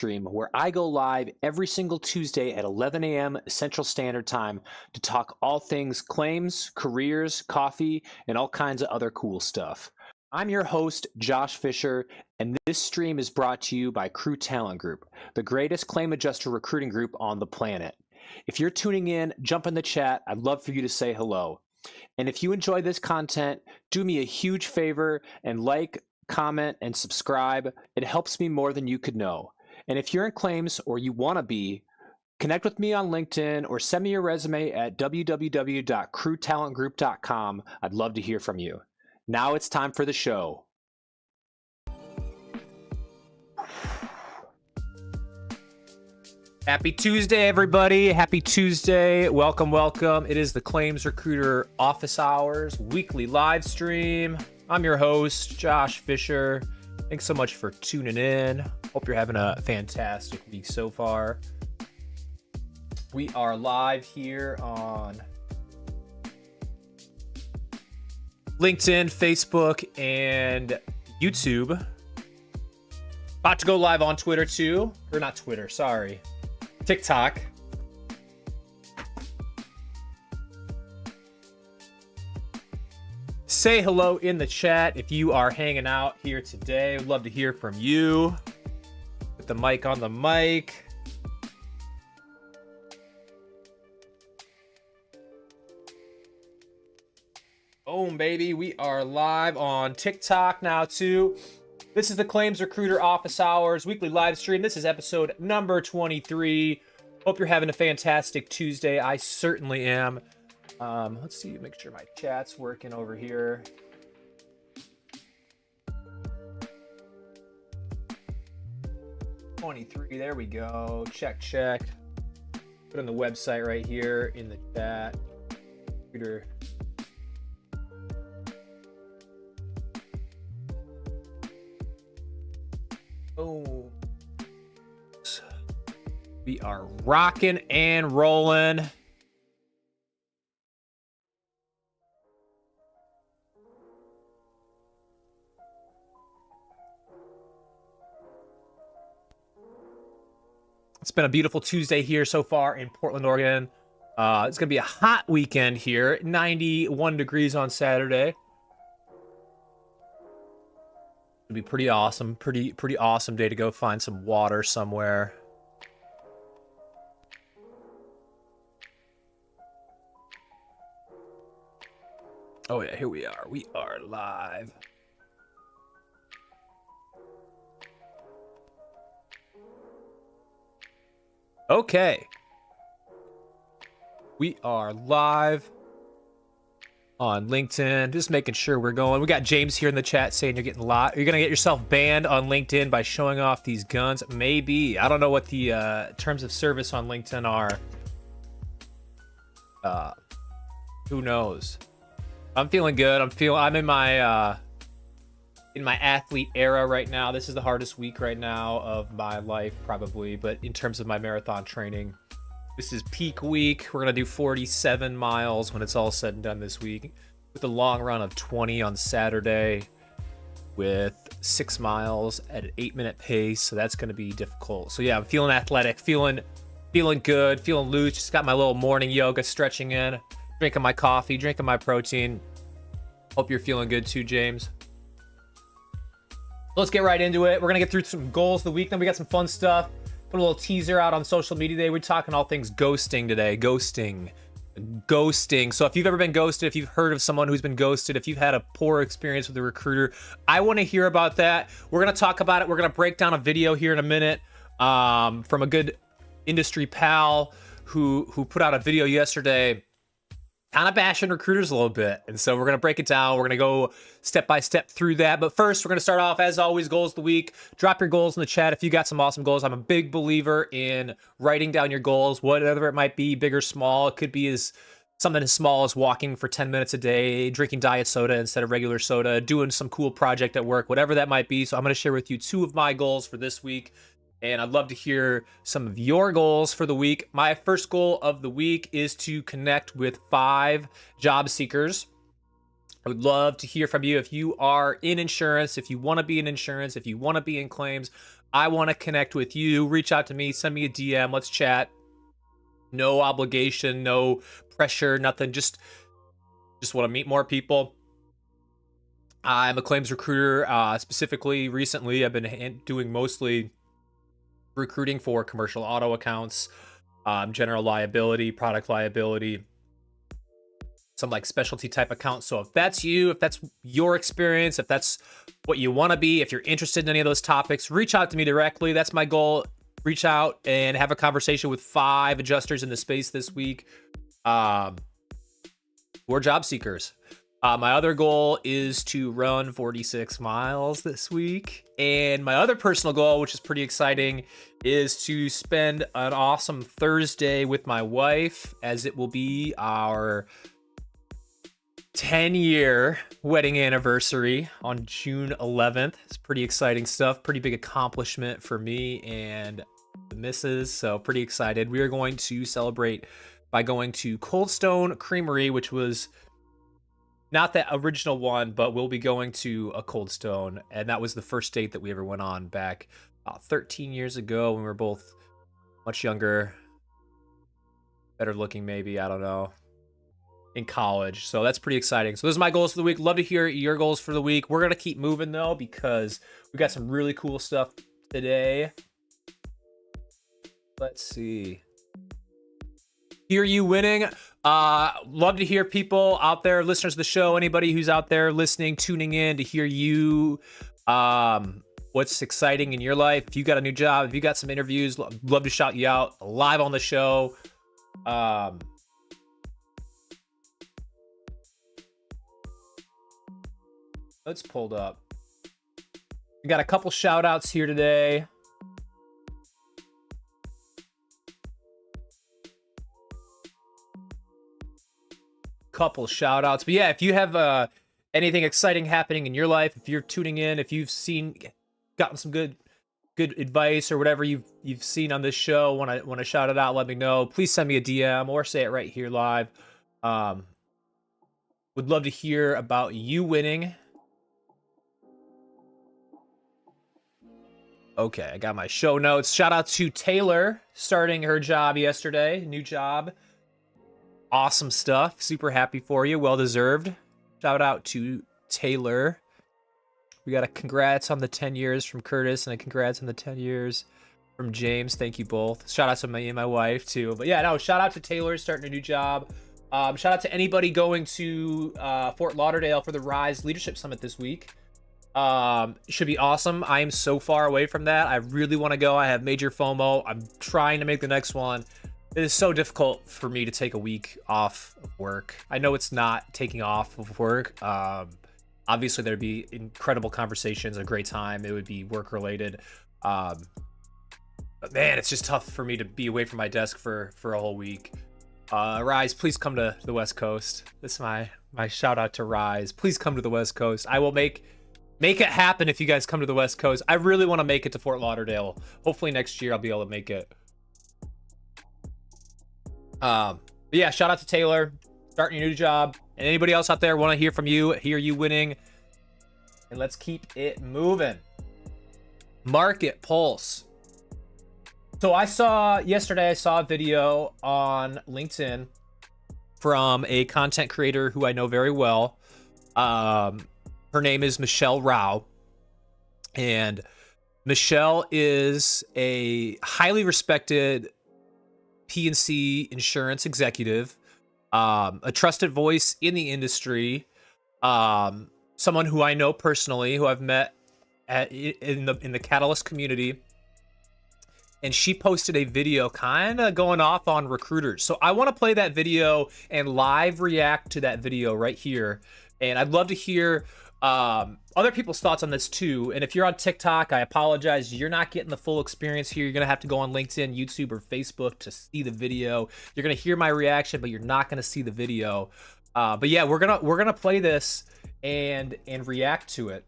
Stream, where I go live every single Tuesday at 11 a.m. Central Standard Time to talk all things claims, careers, coffee, and all kinds of other cool stuff. I'm your host, Josh Fisher, and this stream is brought to you by Crew Talent Group, the greatest claim adjuster recruiting group on the planet. If you're tuning in, jump in the chat. I'd love for you to say hello. And if you enjoy this content, do me a huge favor and like, comment, and subscribe. It helps me more than you could know. And if you're in claims or you want to be, connect with me on LinkedIn or send me your resume at www.crewtalentgroup.com. I'd love to hear from you. Now it's time for the show. Happy Tuesday, everybody. Happy Tuesday. Welcome, welcome. It is the Claims Recruiter Office Hours weekly live stream. I'm your host, Josh Fisher. Thanks so much for tuning in. Hope you're having a fantastic week so far. We are live here on LinkedIn, Facebook, and YouTube. About to go live on Twitter too. Or not Twitter, sorry. TikTok. Say hello in the chat if you are hanging out here today. We'd love to hear from you. Put the mic on the mic. Boom, baby. We are live on TikTok now, too. This is the Claims Recruiter Office Hours weekly live stream. This is episode number 23. Hope you're having a fantastic Tuesday. I certainly am. Let's see, make sure my chat's working over here. '23, there we go. Check. Put on the website right here in the chat. Computer. Oh, we are rocking and rolling. It's been a beautiful Tuesday here so far in Portland, Oregon. It's going to be a hot weekend here. 91 degrees on Saturday. It'll be pretty awesome. Pretty awesome day to go find some water somewhere. Oh yeah, here we are. We are live. Okay. We are live on LinkedIn. Just making sure we're going. We got James here in the chat saying you're getting you're going to get yourself banned on LinkedIn by showing off these guns. Maybe. I don't know what the terms of service on LinkedIn are. Who knows? I'm feeling good. I'm in my athlete era right now. This is the hardest week right now of my life, probably. But in terms of my marathon training, this is peak week. We're going to do 47 miles when it's all said and done this week, with a long run of 20 on Saturday, with 6 miles at an 8-minute pace. So that's going to be difficult. So yeah, I'm feeling athletic, feeling good, feeling loose. Just got my little morning yoga stretching in, drinking my coffee, drinking my protein. Hope you're feeling good too, James. Let's get right into it. We're going to get through some goals of the week. Then we got some fun stuff. Put a little teaser out on social media today. We're talking all things ghosting today. Ghosting. So if you've ever been ghosted, if you've heard of someone who's been ghosted, if you've had a poor experience with a recruiter, I want to hear about that. We're going to talk about it. We're going to break down a video here in a minute from a good industry pal who put out a video yesterday kind of bashing recruiters a little bit. And so we're going to break it down. We're going to go step by step through that. But first, we're going to start off, as always, goals of the week. Drop your goals in the chat if you got some awesome goals. I'm a big believer in writing down your goals, whatever it might be, big or small. It could be something as small as walking for 10 minutes a day, drinking diet soda instead of regular soda, doing some cool project at work, whatever that might be. So I'm going to share with you 2 of my goals for this week. And I'd love to hear some of your goals for the week. My first goal of the week is to connect with 5 job seekers. I would love to hear from you if you are in insurance, if you want to be in insurance, if you want to be in claims. I want to connect with you. Reach out to me, send me a DM, let's chat. No obligation, no pressure, nothing. Just want to meet more people. I'm a claims recruiter. Specifically, recently, I've been doing mostly recruiting for commercial auto accounts, general liability, product liability, some like specialty type accounts. So if that's you, if that's your experience, if that's what you want to be, if you're interested in any of those topics, reach out to me directly. That's my goal. Reach out and have a conversation with 5 adjusters in the space this week. We're job seekers. My other goal is to run 46 miles this week. And my other personal goal, which is pretty exciting, is to spend an awesome Thursday with my wife, as it will be our 10-year wedding anniversary on June 11th. It's pretty exciting stuff. Pretty big accomplishment for me and the missus. So pretty excited. We are going to celebrate by going to Cold Stone Creamery, which was not the original one, but we'll be going to a Cold Stone. And that was the first date that we ever went on back 13 years ago when we were both much younger, better looking maybe, I don't know, in college. So that's pretty exciting. So those are my goals for the week. Love to hear your goals for the week. We're going to keep moving though, because we got some really cool stuff today. Let's see. Hear you winning. Love to hear people out there, listeners of the show, anybody who's out there listening, tuning in to hear you, what's exciting in your life. If you got a new job, if you got some interviews, love to shout you out live on the show. Let's pulled up. We got a couple shout outs here today. Couple shout outs. But yeah, if you have anything exciting happening in your life, if you're tuning in, if you've gotten some good advice or whatever you've seen on this show, want to shout it out, let me know. Please send me a DM or say it right here live. Would love to hear about you winning. Okay, I got my show notes. Shout out to Taylor starting her job yesterday, new job. Awesome stuff. Super happy for you. Well deserved. Shout out to Taylor. We got a congrats on the 10 years from Curtis and a congrats on the 10 years from James. Thank you both. Shout out to me and my wife too. But yeah, no, shout out to Taylor starting a new job. Shout out to anybody going to Fort Lauderdale for the Rise Leadership Summit this week. Should be awesome. I am so far away from that. I really want to go. I have major FOMO. I'm trying to make the next one. It is so difficult for me to take a week off of work. I know it's not taking off of work. Obviously, there'd be incredible conversations, a great time. It would be work related. But man, it's just tough for me to be away from my desk for a whole week. Rise, please come to the West Coast. This is my shout out to Rise. Please come to the West Coast. I will make it happen if you guys come to the West Coast. I really want to make it to Fort Lauderdale. Hopefully next year I'll be able to make it. But yeah, shout out to Taylor starting your new job, and anybody else out there want to hear from you, hear you winning, and let's keep it moving. Market Pulse. So yesterday I saw a video on LinkedIn from a content creator who I know very well. Her name is Michelle Rao, and Michelle is a highly respected P&C insurance executive, a trusted voice in the industry, someone who I know personally, who I've met in the Catalyst community. And she posted a video kind of going off on recruiters. So I want to play that video and live react to that video right here. And I'd love to hear other people's thoughts on this too. And if you're on TikTok, I apologize. You're not getting the full experience here. You're going to have to go on LinkedIn, YouTube, or Facebook to see the video. You're going to hear my reaction, but you're not going to see the video. But yeah, we're going to play this and react to it.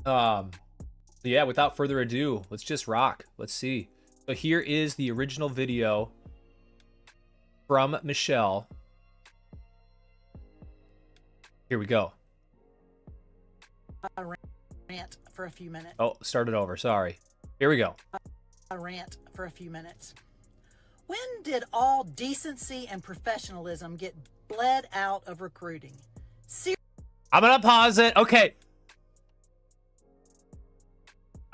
So yeah, without further ado, let's just rock. Let's see. So here is the original video from Michelle. Here we go. Rant for a few minutes. Oh, start it over. Sorry. Here we go. A rant for a few minutes. When did all decency and professionalism get bled out of recruiting? I'm gonna pause it. Okay.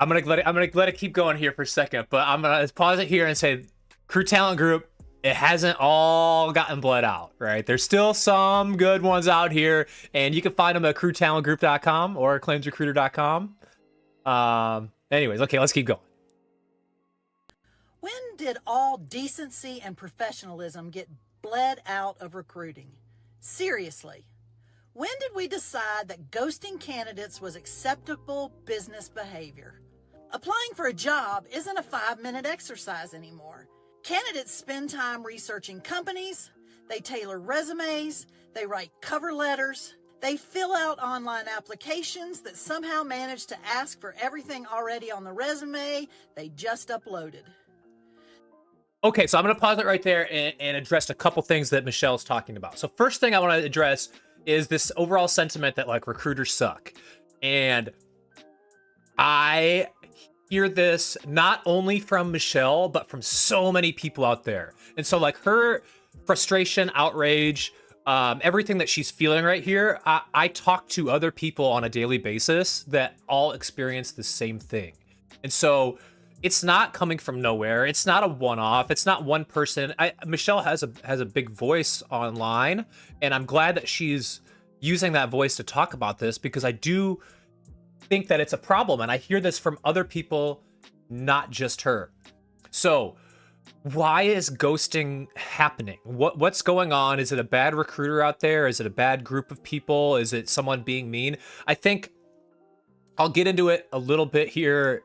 I'm gonna let it keep going here for a second, but I'm gonna pause it here and say, Crew Talent Group, it hasn't all gotten bled out, right? There's still some good ones out here, and you can find them at crewtalentgroup.com or claimsrecruiter.com. Anyways, okay, let's keep going. When did all decency and professionalism get bled out of recruiting? Seriously, when did we decide that ghosting candidates was acceptable business behavior? Applying for a job isn't a 5-minute exercise anymore. Candidates spend time researching companies, they tailor resumes, they write cover letters, they fill out online applications that somehow manage to ask for everything already on the resume they just uploaded. Okay, so I'm going to pause it right there and address a couple things that Michelle's talking about. So first thing I want to address is this overall sentiment that like recruiters suck. And I hear this not only from Michelle, but from so many people out there. And so like her frustration, outrage, everything that she's feeling right here, I talk to other people on a daily basis that all experience the same thing. And so it's not coming from nowhere. It's not a one-off. It's not one person. Michelle has a big voice online, and I'm glad that she's using that voice to talk about this, because I do think that it's a problem, and I hear this from other people, not just her. So why is ghosting happening? What's going on? Is it a bad recruiter out there? Is it a bad group of people? Is it someone being mean? I think I'll get into it a little bit here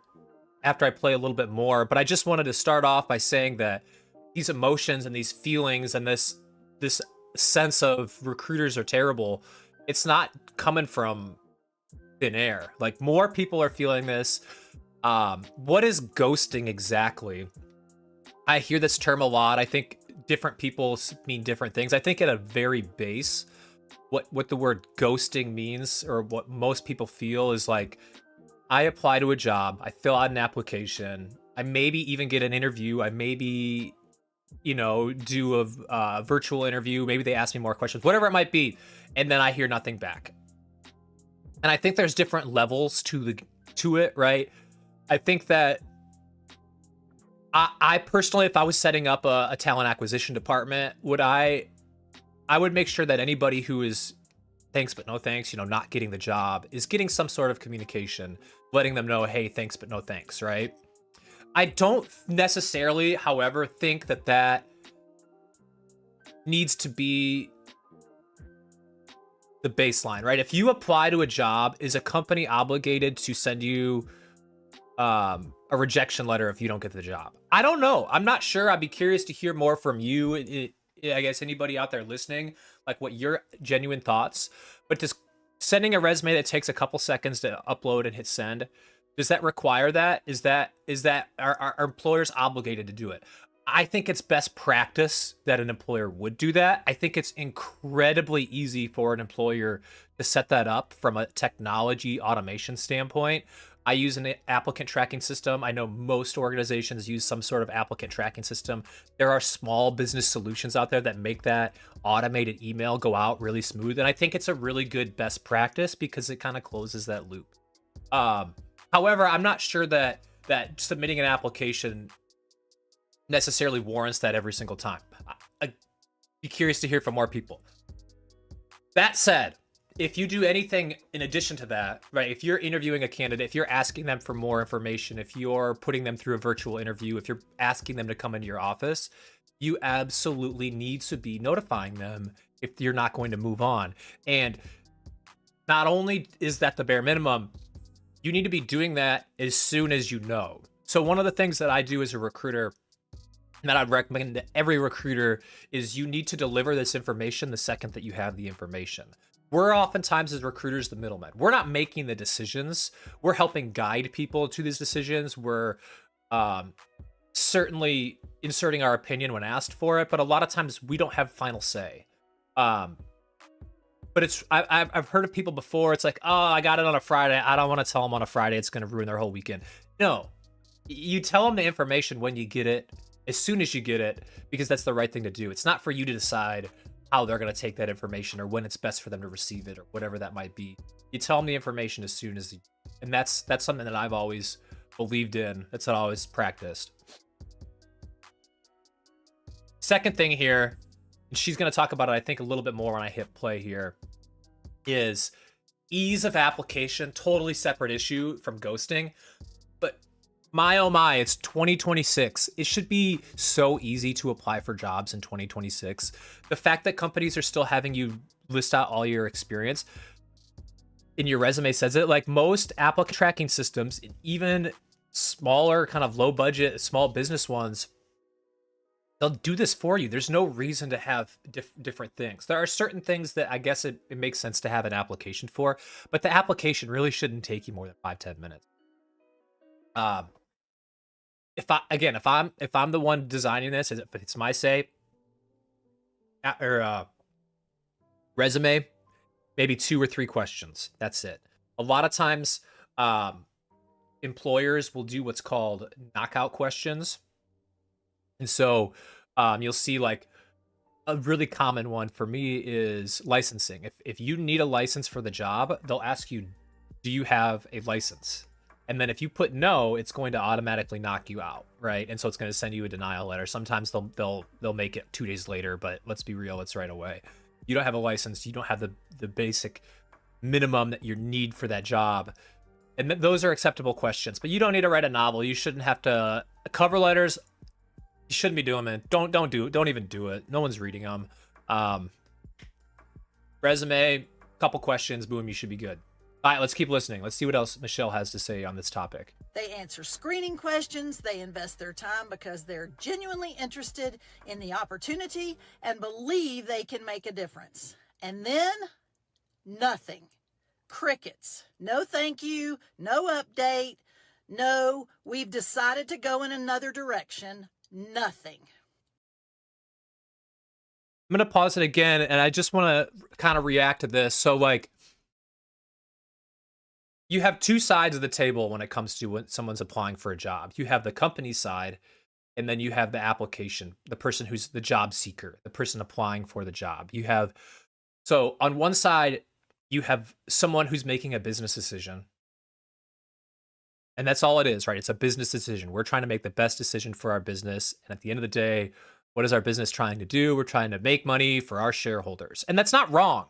after I play a little bit more, but I just wanted to start off by saying that these emotions and these feelings and this sense of recruiters are terrible, it's not coming from thin air. Like, more people are feeling this. What is ghosting exactly? I hear this term a lot. I think different people mean different things. I think at a very base, what the word ghosting means, or what most people feel, is like, I apply to a job, I fill out an application, I maybe even get an interview, I maybe, do a virtual interview, maybe they ask me more questions, whatever it might be, and then I hear nothing back. And I think there's different levels to it, right? I think that I personally, if I was setting up a talent acquisition department, I would make sure that anybody who is thanks but no thanks, not getting the job, is getting some sort of communication, letting them know, hey, thanks but no thanks, right? I don't necessarily, however, think that needs to be the baseline, right? If you apply to a job, is a company obligated to send you a rejection letter if you don't get the job? I don't know. I'm not sure. I'd be curious to hear more from you. I guess anybody out there listening, like, what your genuine thoughts. But just sending a resume that takes a couple seconds to upload and hit send, does that require that? Is that are employers obligated to do it? I think it's best practice that an employer would do that. I think it's incredibly easy for an employer to set that up from a technology automation standpoint. I use an applicant tracking system. I know most organizations use some sort of applicant tracking system. There are small business solutions out there that make that automated email go out really smooth. And I think it's a really good best practice because it kind of closes that loop. However, I'm not sure that submitting an application necessarily warrants that every single time. I'd be curious to hear from more people. That said, if you do anything in addition to that, right, if you're interviewing a candidate, if you're asking them for more information, if you're putting them through a virtual interview, if you're asking them to come into your office, you absolutely need to be notifying them if you're not going to move on. And not only is that the bare minimum, you need to be doing that as soon as you know. So one of the things that I do as a recruiter that I'd recommend to every recruiter is you need to deliver this information the second that you have the information. We're oftentimes, as recruiters, the middlemen. We're not making the decisions. We're helping guide people to these decisions. We're certainly inserting our opinion when asked for it, but a lot of times we don't have final say. But I've heard of people before. It's like, oh, I got it on a Friday. I don't want to tell them on a Friday. It's going to ruin their whole weekend. No, You tell them the information when you get it, as soon as you get it, because that's the right thing to do. It's not for you to decide how they're going to take that information or when it's best for them to receive it or whatever that might be. You tell them the information as soon as and that's something that I've always believed in. That's what I always practiced. Second thing here, and she's going to talk about it, I think, a little bit more when I hit play here, is ease of application. Totally separate issue from ghosting. But my oh my, it's 2026. It should be so easy to apply for jobs in 2026. The fact that companies are still having you list out all your experience in your resume says it. Like most applicant tracking systems, even smaller, kind of low budget, small business ones, they'll do this for you. There's no reason to have different things. There are certain things that I guess it makes sense to have an application for, but the application really shouldn't take you more than 5-10 minutes. If I'm the one designing this, if it's my say, resume, maybe 2 or 3 questions. That's it. A lot of times, employers will do what's called knockout questions. And so you'll see like a really common one for me is licensing. If you need a license for the job, they'll ask you, do you have a license? And then if you put no, it's going to automatically knock you out, right? And so it's going to send you a denial letter. Sometimes they'll make it 2 days later, but let's be real, it's right away. You don't have a license, you don't have the basic minimum that you need for that job. And those are acceptable questions, but you don't need to write a novel. You shouldn't have to cover letters. You shouldn't be doing it. Don't even do it. No one's reading them. Resume, couple questions, boom, you should be good. All right, let's keep listening. Let's see what else Michelle has to say on this topic. They answer screening questions. They invest their time because they're genuinely interested in the opportunity and believe they can make a difference. And then, nothing. Crickets. No thank you. No update. No, we've decided to go in another direction. Nothing. I'm going to pause it again, and I just want to kind of react to this. So, like, you have 2 sides of the table when it comes to when someone's applying for a job. You have the company side, and then you have the application, the person who's the job seeker, the person applying for the job. So on one side, you have someone who's making a business decision. And that's all it is, right? It's a business decision. We're trying to make the best decision for our business. And at the end of the day, what is our business trying to do? We're trying to make money for our shareholders. And that's not wrong.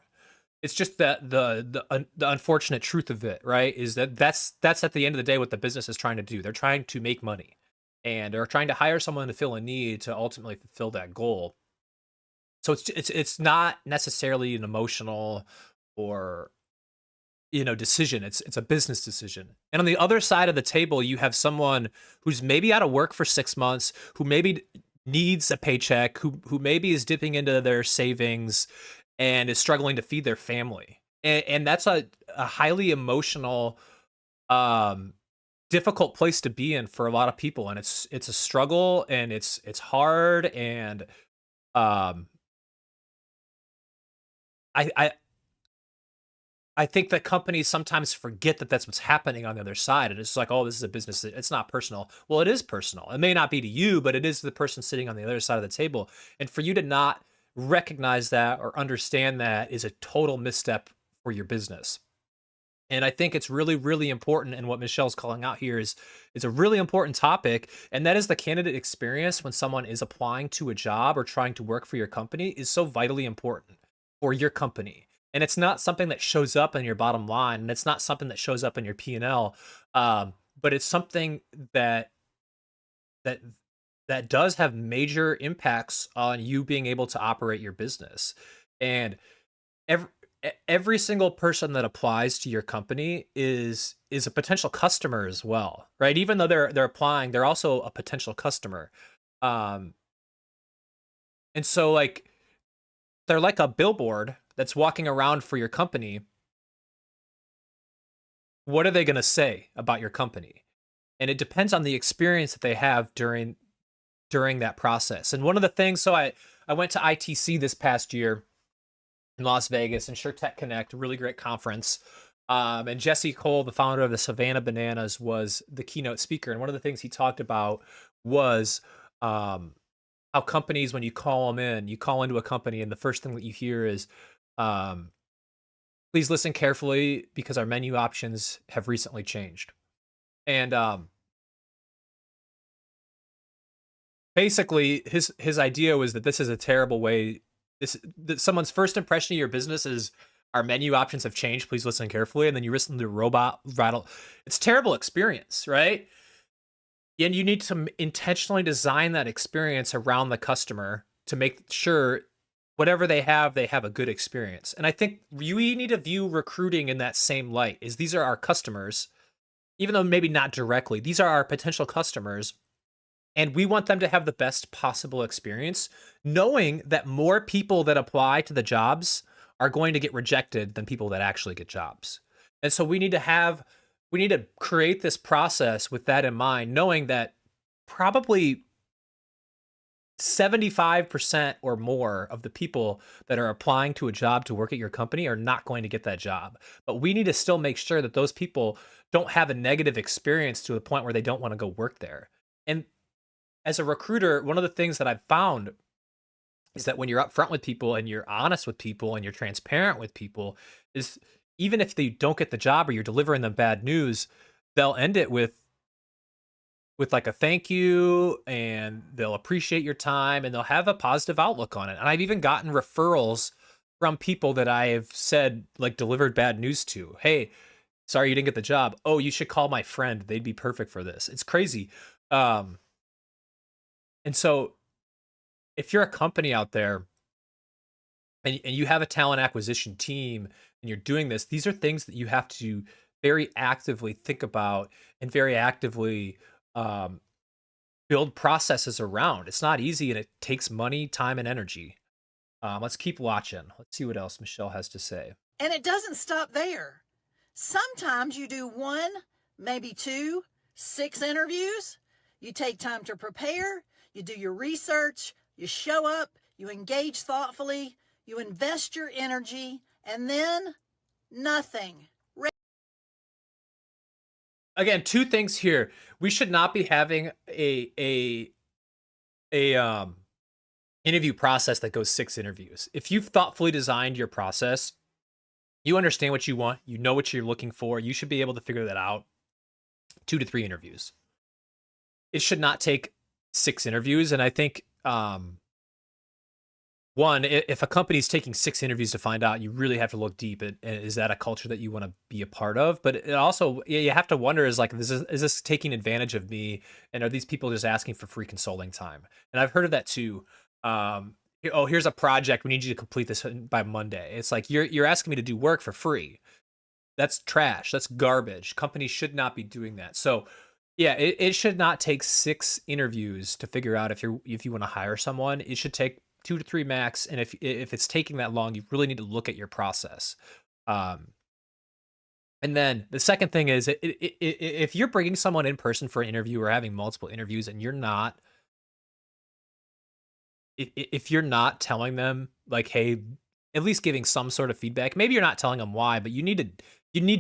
It's just that the unfortunate truth of it, right, is that's at the end of the day what the business is trying to do. They're trying to make money, and they're trying to hire someone to fill a need to ultimately fulfill that goal. So it's not necessarily an emotional or decision. It's a business decision. And on the other side of the table, you have someone who's maybe out of work for 6 months, who maybe needs a paycheck, who maybe is dipping into their savings and is struggling to feed their family. And that's a highly emotional, difficult place to be in for a lot of people. And it's a struggle, and it's hard. And I think that companies sometimes forget that that's what's happening on the other side. And it's like, oh, this is a business. It's not personal. Well, it is personal. It may not be to you, but it is the person sitting on the other side of the table. And for you to not recognize that or understand that is a total misstep for your business. And I think it's really, really important. And what Michelle's calling out here is a really important topic. And that is the candidate experience when someone is applying to a job or trying to work for your company is so vitally important for your company. And it's not something that shows up in your bottom line, and it's not something that shows up in your P&L, but it's something that does have major impacts on you being able to operate your business. And every single person that applies to your company is a potential customer as well, right? Even though they're applying, they're also a potential customer. And so like they're like a billboard that's walking around for your company. What are they going to say about your company? And it depends on the experience that they have during that process. And one of the things, so I went to ITC this past year in Las Vegas, and SureTech Connect, a really great conference. And Jesse Cole, the founder of the Savannah Bananas, was the keynote speaker. And one of the things he talked about was um, how companies, when you call them in, you call into a company, and the first thing that you hear is, um, please listen carefully because our menu options have recently changed. And basically, his idea was that this is a terrible way. That someone's first impression of your business is our menu options have changed. Please listen carefully, and then you listen to a robot rattle. It's a terrible experience, right? And you need to intentionally design that experience around the customer to make sure whatever they have a good experience. And I think we need to view recruiting in that same light. Is these are our customers, even though maybe not directly. These are our potential customers, and we want them to have the best possible experience, knowing that more people that apply to the jobs are going to get rejected than people that actually get jobs. And so we need to create this process with that in mind, knowing that probably 75% or more of the people that are applying to a job to work at your company are not going to get that job. But we need to still make sure that those people don't have a negative experience to the point where they don't want to go work there. And as a recruiter, one of the things that I've found is that when you're upfront with people and you're honest with people and you're transparent with people, is even if they don't get the job or you're delivering them bad news, they'll end it with like a thank you, and they'll appreciate your time, and they'll have a positive outlook on it. And I've even gotten referrals from people that I have said, like, delivered bad news to. Hey, sorry you didn't get the job. Oh, you should call my friend. They'd be perfect for this. It's crazy. And so if you're a company out there and you have a talent acquisition team and you're doing this, these are things that you have to very actively think about and very actively build processes around. It's not easy, and it takes money, time, and energy. Let's keep watching. Let's see what else Michelle has to say. And it doesn't stop there. Sometimes you do 1, maybe 2, 6 interviews. You take time to prepare. You do your research. You show up. You engage thoughtfully. You invest your energy. And then nothing. Again, 2 things here. We should not be having a interview process that goes 6 interviews. If you've thoughtfully designed your process, you understand what you want, you know what you're looking for, you should be able to figure that out. 2 to 3 interviews. It should not take 6 interviews. And I think one, if a company's taking 6 interviews to find out, you really have to look deep at, is that a culture that you want to be a part of? But it also, you have to wonder, is this taking advantage of me? And are these people just asking for free consulting time? And I've heard of that too. Oh, here's a project. We need you to complete this by Monday. It's like, you're asking me to do work for free. That's trash. That's garbage. Companies should not be doing that. So yeah, it should not take 6 interviews to figure out if you want to hire someone. It should take 2 to 3 max. And if it's taking that long, you really need to look at your process. And then the second thing is, if you're bringing someone in person for an interview or having multiple interviews and you're not, if you're not telling them, like, hey, at least giving some sort of feedback, maybe you're not telling them why, but you need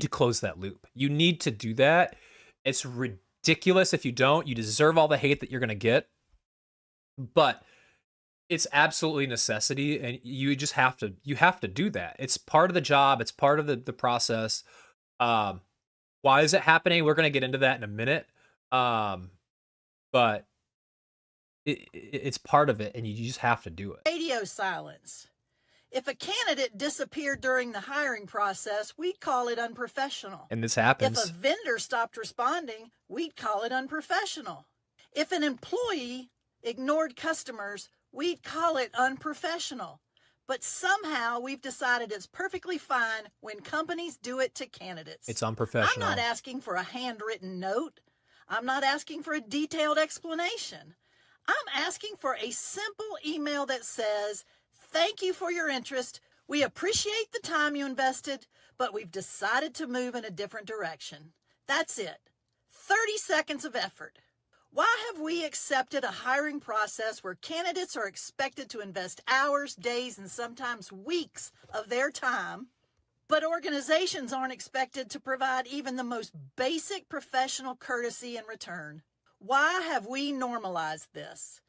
to close that loop. You need to do that. It's ridiculous if you don't. You deserve all the hate that you're going to get, but it's absolutely necessity, and you just have to do that. It's part of the job. It's part of the process. Why is it happening? We're going to get into that in a minute. But it's part of it, and you just have to do it. Radio silence. If a candidate disappeared during the hiring process, we'd call it unprofessional. And this happens. If a vendor stopped responding, we'd call it unprofessional. If an employee ignored customers, we'd call it unprofessional. But somehow we've decided it's perfectly fine when companies do it to candidates. It's unprofessional. I'm not asking for a handwritten note. I'm not asking for a detailed explanation. I'm asking for a simple email that says, thank you for your interest. We appreciate the time you invested, but we've decided to move in a different direction. That's it. 30 seconds of effort. Why have we accepted a hiring process where candidates are expected to invest hours, days, and sometimes weeks of their time But organizations aren't expected to provide even the most basic professional courtesy in return. Why have we normalized this?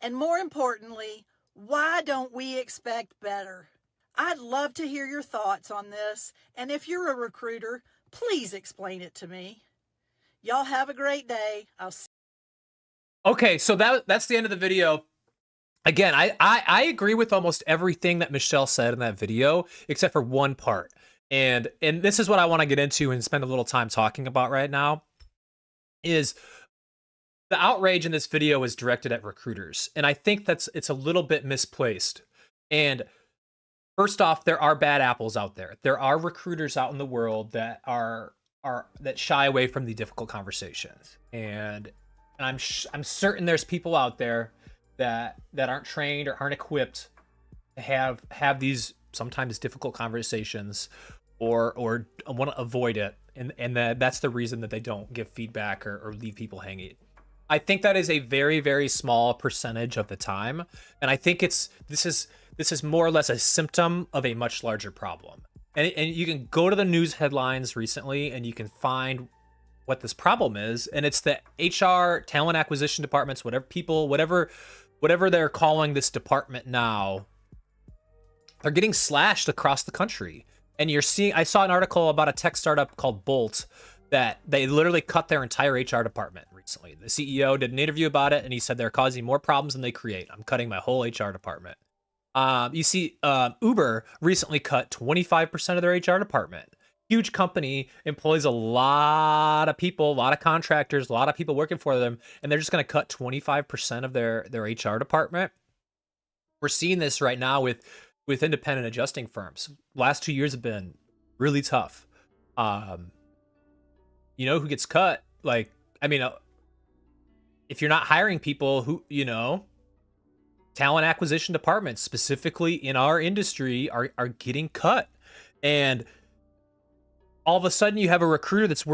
And more importantly, why don't we expect better? I'd love to hear your thoughts on this, and if you're a recruiter, please explain it to me. Y'all have a great day. I'll see. Okay, so that's the end of the video. Again, I agree with almost everything that Michelle said in that video, except for one part. And this is what I want to get into and spend a little time talking about right now, is the outrage in this video is directed at recruiters. And I think it's a little bit misplaced. And first off, there are bad apples out there. There are recruiters out in the world that that shy away from the difficult conversations. And I'm certain there's people out there that aren't trained or aren't equipped to have these sometimes difficult conversations, or want to avoid it, and that's the reason that they don't give feedback or leave people hanging. I think that is a very, very small percentage of the time, and I think this is more or less a symptom of a much larger problem. And you can go to the news headlines recently and you can find what this problem is, and it's the HR, talent acquisition departments, whatever they're calling this department now, they're getting slashed across the country. And I saw an article about a tech startup called Bolt that they literally cut their entire HR department recently. The CEO did an interview about it, and he said they're causing more problems than they create. I'm cutting my whole HR department. You see, Uber recently cut 25% of their HR department. Huge company, employs a lot of people, a lot of contractors, a lot of people working for them, and they're just going to cut 25% of their HR department. We're seeing this right now with independent adjusting firms. Last 2 years have been really tough. You know who gets cut? Like, I mean, if you're not hiring people who, talent acquisition departments, specifically in our industry, are getting cut. And all of a sudden you have a recruiter that's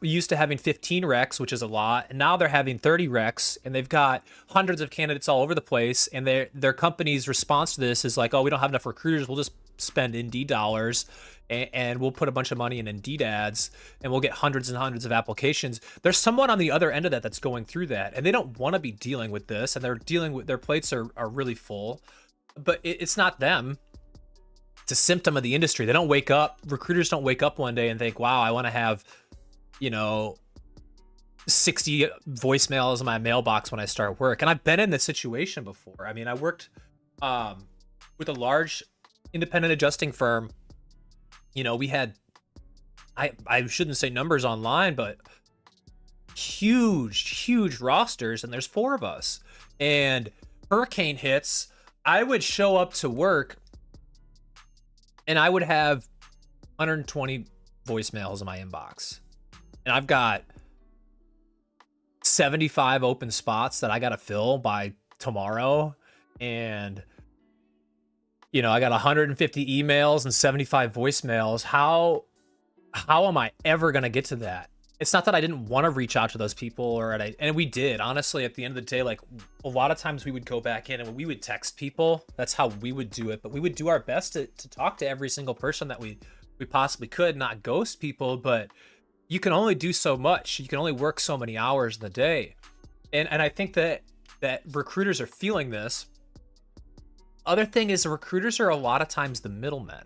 used to having 15 recs, which is a lot, and now they're having 30 recs, and they've got hundreds of candidates all over the place, and their company's response to this is like, oh, we don't have enough recruiters, we'll just spend Indeed dollars, and we'll put a bunch of money in Indeed ads, and we'll get hundreds and hundreds of applications. There's someone on the other end of that that's going through that, and they don't want to be dealing with this, and their plates are really full, but it's not them. It's a symptom of the industry. They don't wake up, recruiters don't wake up one day and think, wow, I want to have, 60 voicemails in my mailbox when I start work. And I've been in this situation before. I mean, I worked with a large independent adjusting firm. We had, I shouldn't say numbers online, but huge rosters, and there's 4 of us. And hurricane hits, I would show up to work and I would have 120 voicemails in my inbox. And I've got 75 open spots that I got to fill by tomorrow. And, I got 150 emails and 75 voicemails. How am I ever going to get to that? It's not that I didn't want to reach out to those people, and we did. Honestly, at the end of the day, like, a lot of times we would go back in and we would text people. That's how we would do it. But we would do our best to talk to every single person that we possibly could, not ghost people. But you can only do so much. You can only work so many hours in the day. And I think that recruiters are feeling this. Other thing is, the recruiters are a lot of times the middlemen.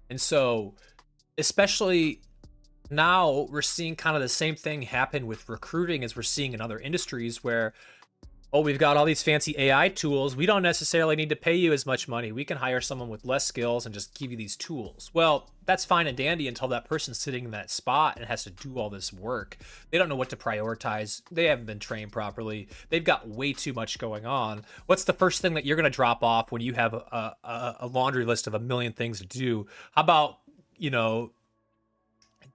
And so, especially now, we're seeing kind of the same thing happen with recruiting as we're seeing in other industries where, oh, we've got all these fancy AI tools. We don't necessarily need to pay you as much money. We can hire someone with less skills and just give you these tools. Well, that's fine and dandy until that person's sitting in that spot and has to do all this work. They don't know what to prioritize. They haven't been trained properly. They've got way too much going on. What's the first thing that you're going to drop off when you have a laundry list of a million things to do? How about,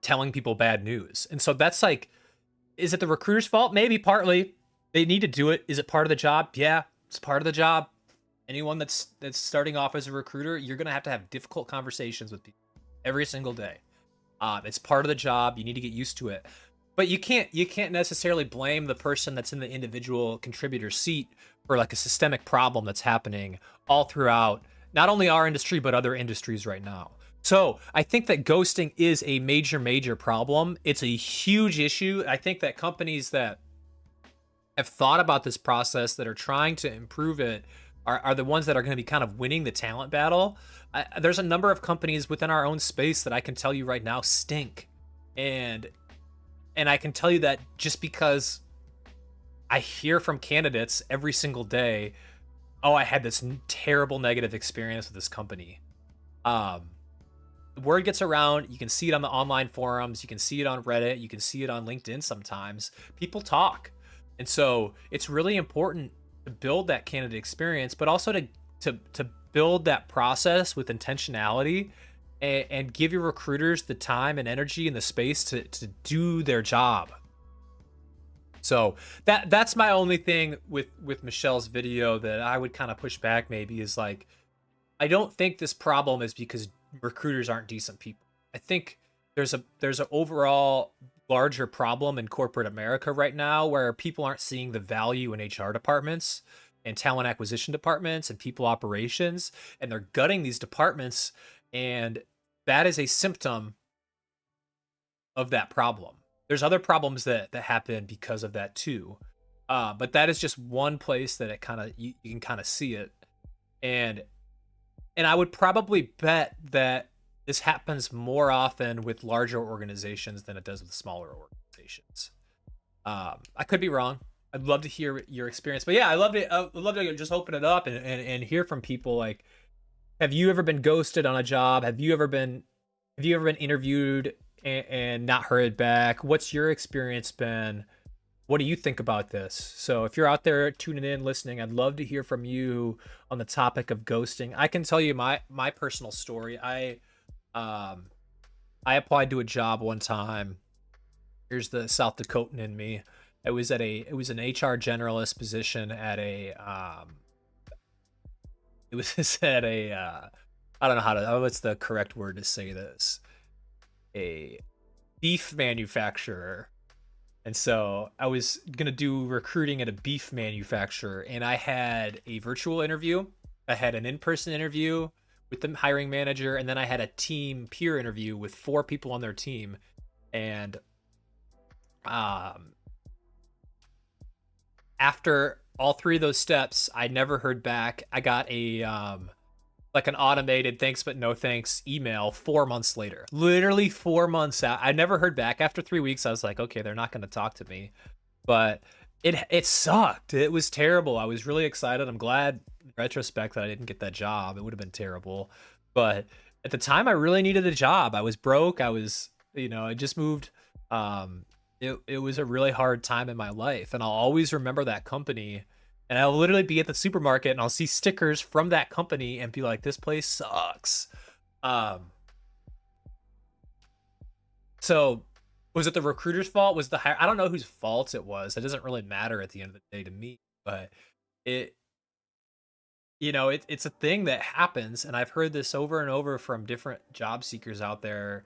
telling people bad news? And so that's like, is it the recruiter's fault? Maybe partly. They need to do it. Is it part of the job? Yeah, it's part of the job. Anyone that's starting off as a recruiter, you're gonna have to have difficult conversations with people every single day. It's part of the job. You need to get used to it. But you can't necessarily blame the person that's in the individual contributor seat for like a systemic problem that's happening all throughout not only our industry but other industries right now. So I think that ghosting is a major, major problem. It's a huge issue. I think that companies that have thought about this process, that are trying to improve it, are the ones that are going to be kind of winning the talent battle. There's a number of companies within our own space that I can tell you right now stink, and I can tell you that just because I hear from candidates every single day, oh, I had this terrible negative experience with this company. Um, Word gets around. You can see it on the online forums. You can see it on Reddit. You can see it on LinkedIn sometimes. People talk. And so it's really important to build that candidate experience, but also to build that process with intentionality, and give your recruiters the time and energy and the space to do their job. So that's my only thing with Michelle's video that I would kind of push back maybe, is like, I don't think this problem is because recruiters aren't decent people. I think there's an overall larger problem in corporate America right now where people aren't seeing the value in HR departments and talent acquisition departments and people operations, and they're gutting these departments, and that is a symptom of that problem. There's other problems that happen because of that too, but that is just one place that it kind of you can kind of see it, and I would probably bet that this happens more often with larger organizations than it does with smaller organizations. I could be wrong. I'd love to hear your experience, but yeah, I'd love to just open it up and hear from people. Like, have you ever been ghosted on a job? Have you ever been interviewed and not heard back? What's your experience been? What do you think about this? So if you're out there tuning in, listening, I'd love to hear from you on the topic of ghosting. I can tell you my personal story. I applied to a job one time. Here's the South Dakotan in me. It was an HR generalist position at a it was at a I don't know what's the correct word to say this. A beef manufacturer. And so I was going to do recruiting at a beef manufacturer, and I had a virtual interview. I had an in-person interview with the hiring manager, and then I had a team peer interview with 4 people on their team. And after all 3 of those steps, I never heard back. I got a like an automated thanks but no thanks email 4 months later. Literally 4 months out. I never heard back. After 3 weeks, I was like, okay, they're not going to talk to me. But it sucked. It was terrible. I was really excited. I'm glad in retrospect that I didn't get that job. It would have been terrible. But at the time, I really needed a job. I was broke. I was, I just moved. It was a really hard time in my life, and I'll always remember that company. And I'll literally be at the supermarket and I'll see stickers from that company and be like, this place sucks. So was it the recruiter's fault? Was I don't know whose fault it was. It doesn't really matter at the end of the day to me, but it's a thing that happens. And I've heard this over and over from different job seekers out there,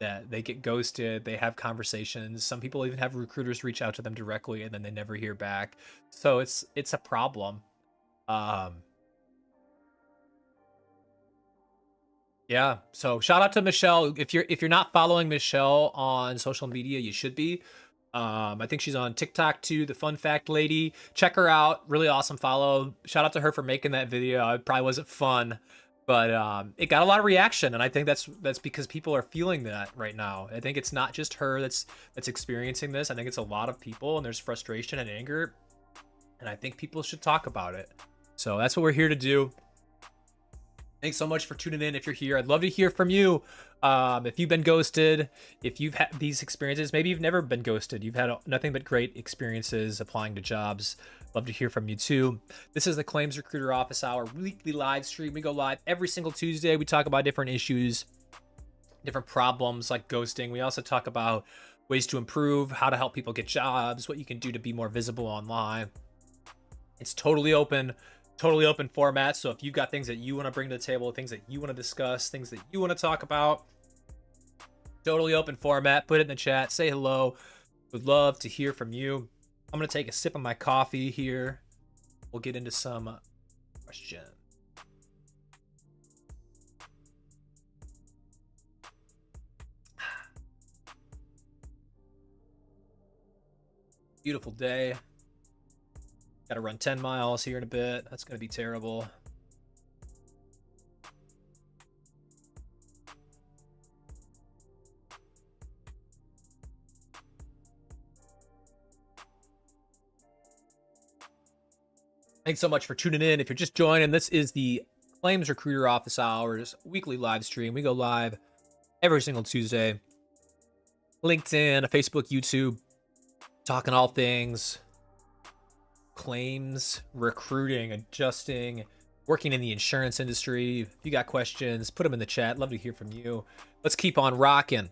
that they get ghosted. They have conversations. Some people even have recruiters reach out to them directly and then they never hear back. So it's a problem. Yeah. So shout out to Michelle. If you're not following Michelle on social media, you should be. I think she's on TikTok too, the Fun Fact Lady. Check her out. Really awesome follow. Shout out to her for making that video. It probably wasn't fun, but it got a lot of reaction, and I think that's because people are feeling that right now. I think it's not just her that's experiencing this. I think it's a lot of people, and there's frustration and anger, and I think people should talk about it. So that's what we're here to do. Thanks so much for tuning in. If you're here, I'd love to hear from you. If you've been ghosted, if you've had these experiences, maybe you've never been ghosted, you've had nothing but great experiences applying to jobs. Love to hear from you too. This is the Claims Recruiter Office Hour weekly live stream. We go live every single Tuesday. We talk about different issues, different problems like ghosting. We also talk about ways to improve, how to help people get jobs, what you can do to be more visible online. It's totally open format. So if you've got things that you want to bring to the table, things that you want to discuss, things that you want to talk about, totally open format. Put it in the chat. Say hello. Would love to hear from you. I'm going to take a sip of my coffee here. We'll get into some questions. Beautiful day. Got to run 10 miles here in a bit. That's going to be terrible. Thanks so much for tuning in. If you're just joining, this is the Claims Recruiter Office Hours weekly live stream. We go live every single Tuesday. LinkedIn, Facebook, YouTube, talking all things claims, recruiting, adjusting, working in the insurance industry. If you got questions, put them in the chat. Love to hear from you. Let's keep on rocking.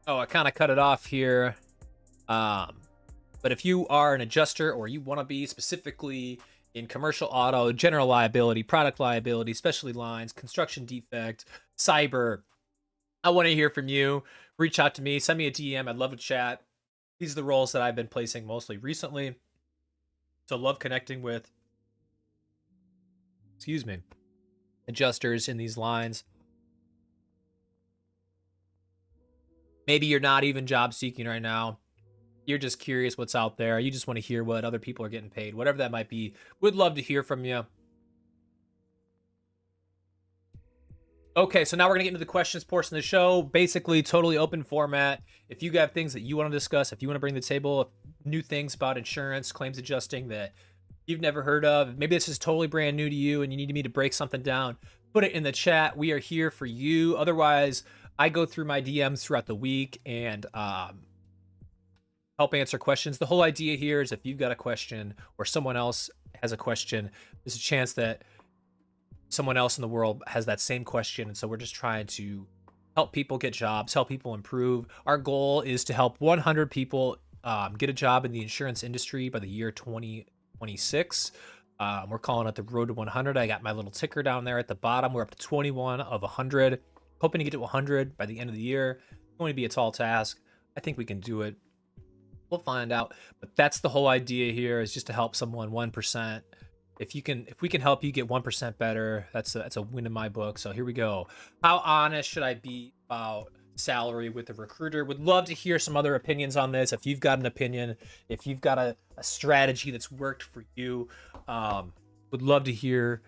Oh, I kind of cut it off here. But if you are an adjuster or you want to be specifically in commercial auto, general liability, product liability, specialty lines, construction defect, cyber, I want to hear from you. Reach out to me. Send me a DM. I'd love to chat. These are the roles that I've been placing mostly recently. So love connecting with, adjusters in these lines. Maybe you're not even job seeking right now. You're just curious what's out there. You just want to hear what other people are getting paid, whatever that might be. Would love to hear from you. Okay, so now we're going to get into the questions portion of the show. Basically, totally open format. If you have things that you want to discuss, if you want to bring to the table new things about insurance, claims adjusting that you've never heard of, maybe this is totally brand new to you and you need me to break something down, put it in the chat. We are here for you. Otherwise, I go through my DMs throughout the week and help answer questions. The whole idea here is if you've got a question or someone else has a question, there's a chance that someone else in the world has that same question. And so we're just trying to help people get jobs, help people improve. Our goal is to help 100 people get a job in the insurance industry by the year 2026. We're calling it the road to 100. I got my little ticker down there at the bottom. We're up to 21 of 100, hoping to get to 100 by the end of the year. It's going to be a tall task. I think we can do it. We'll find out. But that's the whole idea here, is just to help someone 1%. If we can help you get 1% better, that's a win in my book. So here we go. How honest should I be about salary with a recruiter? Would love to hear some other opinions on this. If you've got an opinion, if you've got a strategy that's worked for you, would love to hear.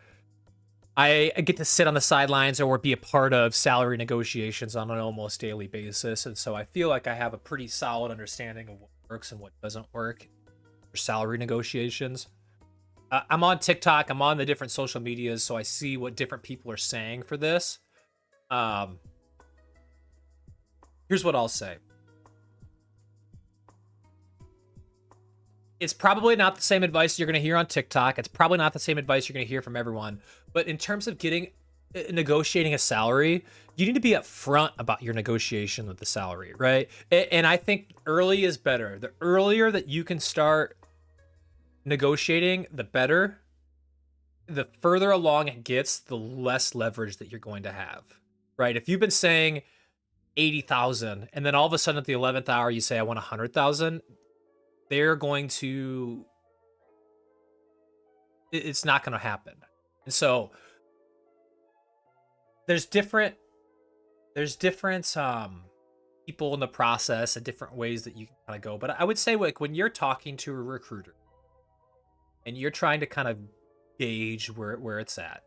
I get to sit on the sidelines or be a part of salary negotiations on an almost daily basis. And so I feel like I have a pretty solid understanding of what works and what doesn't work for salary negotiations. I'm on TikTok. I'm on the different social medias, so I see what different people are saying for this. Here's what I'll say. It's probably not the same advice you're going to hear on TikTok. It's probably not the same advice you're going to hear from everyone. But in terms of negotiating a salary, you need to be upfront about your negotiation with the salary, right? And I think early is better. The earlier that you can start negotiating, the better. The further along it gets, the less leverage that you're going to have, right? If you've been saying 80,000 and then all of a sudden at the 11th hour you say I want 100,000, they're going to, it's not going to happen. And so there's different people in the process and different ways that you can kind of go. But I would say, like, when you're talking to a recruiter and you're trying to kind of gauge where it's at,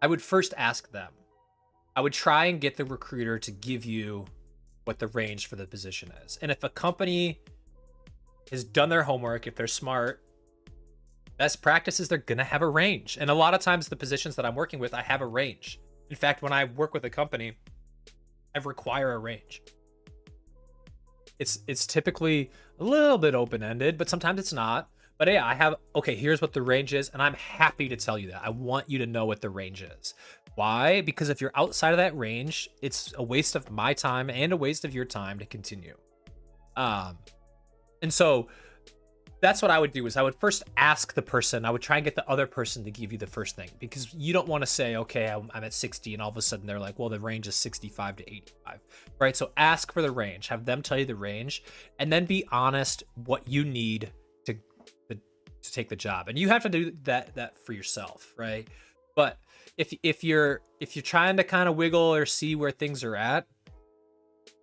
I would first ask them. I would try and get the recruiter to give you what the range for the position is. And if a company has done their homework, if they're smart, best practices, they're going to have a range. And a lot of times the positions that I'm working with, I have a range. In fact, when I work with a company, I require a range. It's typically a little bit open-ended, but sometimes it's not. But yeah, I have, okay, here's what the range is, and I'm happy to tell you that. I want you to know what the range is. Why? Because if you're outside of that range, it's a waste of my time and a waste of your time to continue. And so that's what I would do, is I would first ask the person. I would try and get the other person to give you the first thing, because you don't want to say, okay, I'm at 60, and all of a sudden they're like, well, the range is 65 to 85, right? So ask for the range, have them tell you the range, and then be honest what you need to take the job. And you have to do that for yourself, right? But if you're trying to kind of wiggle or see where things are at,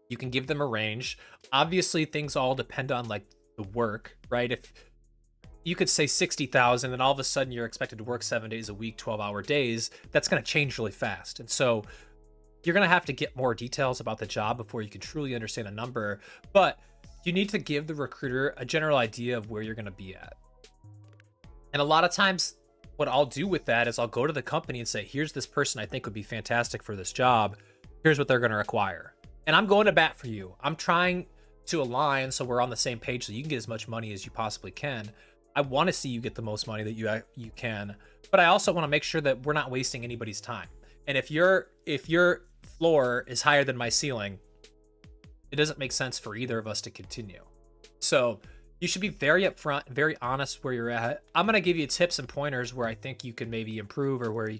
You can give them a range. Obviously, things all depend on like the work, right? If you could say 60,000 and all of a sudden you're expected to work 7 days a week, 12-hour days, that's going to change really fast. And so you're going to have to get more details about the job before you can truly understand a number, but you need to give the recruiter a general idea of where you're going to be at. And a lot of times what I'll do with that is I'll go to the company and say, here's this person I think would be fantastic for this job. Here's what they're going to require. And I'm going to bat for you. I'm trying to align so we're on the same page so you can get as much money as you possibly can. I want to see you get the most money that you can, but I also want to make sure that we're not wasting anybody's time. And if your floor is higher than my ceiling, it doesn't make sense for either of us to continue. So you should be very upfront, very honest where you're at. I'm gonna give you tips and pointers where I think you could maybe improve or where you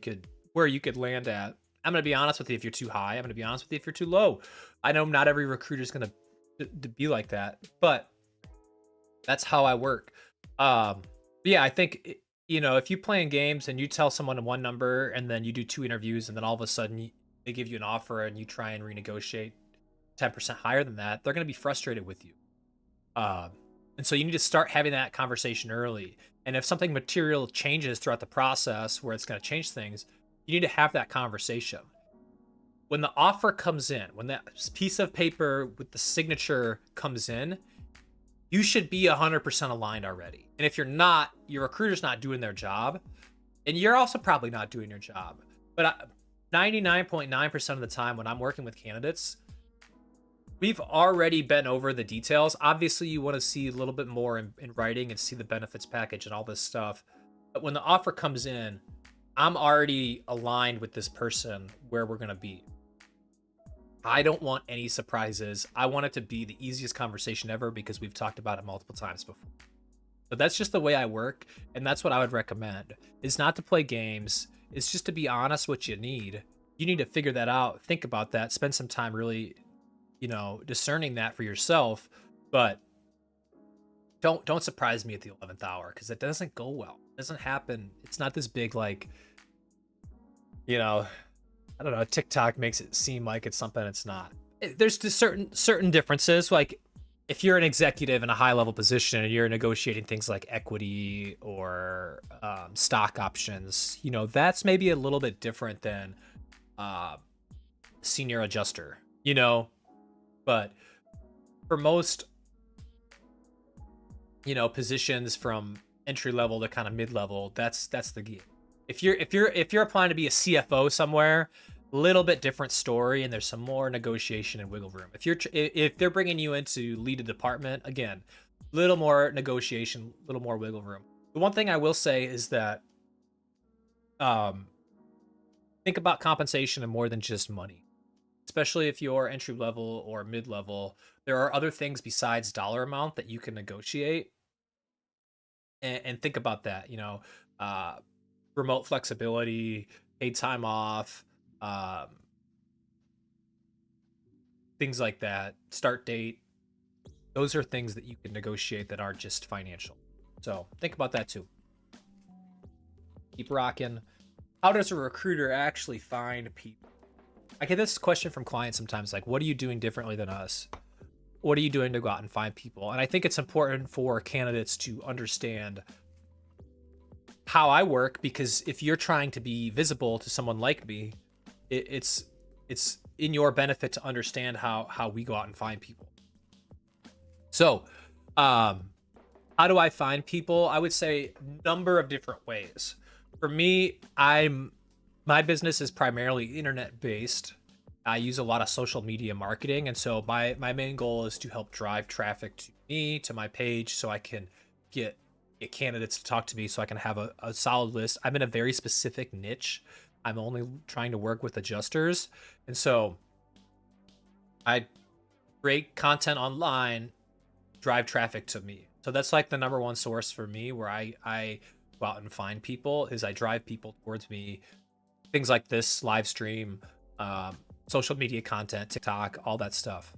could land at. I'm gonna be honest with you if you're too high. I'm gonna be honest with you if you're too low. I know not every recruiter is gonna be like that, but that's how I work. Yeah, I think if you play in games and you tell someone one number and then you do 2 interviews and then all of a sudden they give you an offer and you try and renegotiate 10% higher than that, they're gonna be frustrated with you. And so you need to start having that conversation early. And if something material changes throughout the process where it's going to change things, you need to have that conversation. When the offer comes in, when that piece of paper with the signature comes in, you should be 100% aligned already. And if you're not, your recruiter's not doing their job, and you're also probably not doing your job. But 99.9% of the time when I'm working with candidates, we've already been over the details. Obviously, you want to see a little bit more in writing and see the benefits package and all this stuff. But when the offer comes in, I'm already aligned with this person where we're going to be. I don't want any surprises. I want it to be the easiest conversation ever because we've talked about it multiple times before. But that's just the way I work, and that's what I would recommend. Is not to play games. It's just to be honest what you need. You need to figure that out, think about that, spend some time really discerning that for yourself, but don't surprise me at the 11th hour because it doesn't go well. It doesn't happen. It's not this big, like, I don't know, TikTok makes it seem like it's something it's not. There's just certain differences. Like if you're an executive in a high level position and you're negotiating things like equity or stock options, that's maybe a little bit different than senior adjuster, But for most, positions from entry level to kind of mid level, that's the game. If you're applying to be a CFO somewhere, little bit different story, and there's some more negotiation and wiggle room. If they're bringing you in to lead a department, again, little more negotiation, little more wiggle room. The one thing I will say is that think about compensation and more than just money. Especially if you're entry level or mid level, there are other things besides dollar amount that you can negotiate. And think about that, remote flexibility, paid time off, things like that, start date. Those are things that you can negotiate that aren't just financial. So think about that too. Keep rocking. How does a recruiter actually find people? I get this question from clients sometimes, like, what are you doing differently than us? What are you doing to go out and find people? And I think it's important for candidates to understand how I work, because if you're trying to be visible to someone like me, it's in your benefit to understand how we go out and find people. So, how do I find people? I would say number of different ways. For me, my business is primarily internet based. I use a lot of social media marketing. And so my main goal is to help drive traffic to me, to my page, so I can get candidates to talk to me, so I can have a solid list. I'm in a very specific niche. I'm only trying to work with adjusters. And so I create content online, drive traffic to me. So that's like the number one source for me where I go out and find people, is I drive people towards me. Things like this live stream, social media content, TikTok, all that stuff.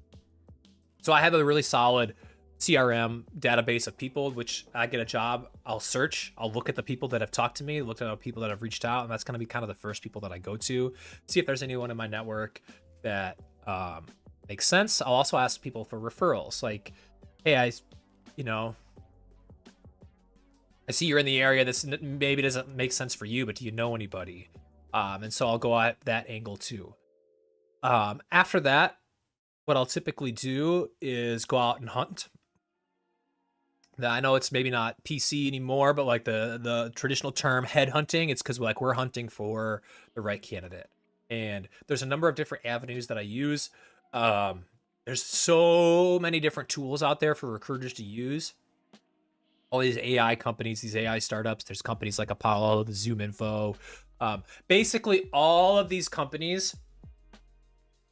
So I have a really solid CRM database of people, which I get a job, I'll search, I'll look at the people that have talked to me, look at the people that have reached out, and that's going to be kind of the first people that I go to, see if there's anyone in my network that Makes sense. I'll also ask people for referrals. Like, hey, you know, I see you're in the area. This maybe doesn't make sense for you, but do you know anybody? And so I'll go at that angle too. After that, what I'll typically do is go out and hunt. Now, I know it's maybe not PC anymore, but like the traditional term head hunting, it's because like we're hunting for the right candidate. And there's a number of different avenues that I use. Um, there's so many different tools out there for recruiters to use. All these AI companies, these AI startups. There's companies like Apollo, the Zoom Info. Basically, all of these companies,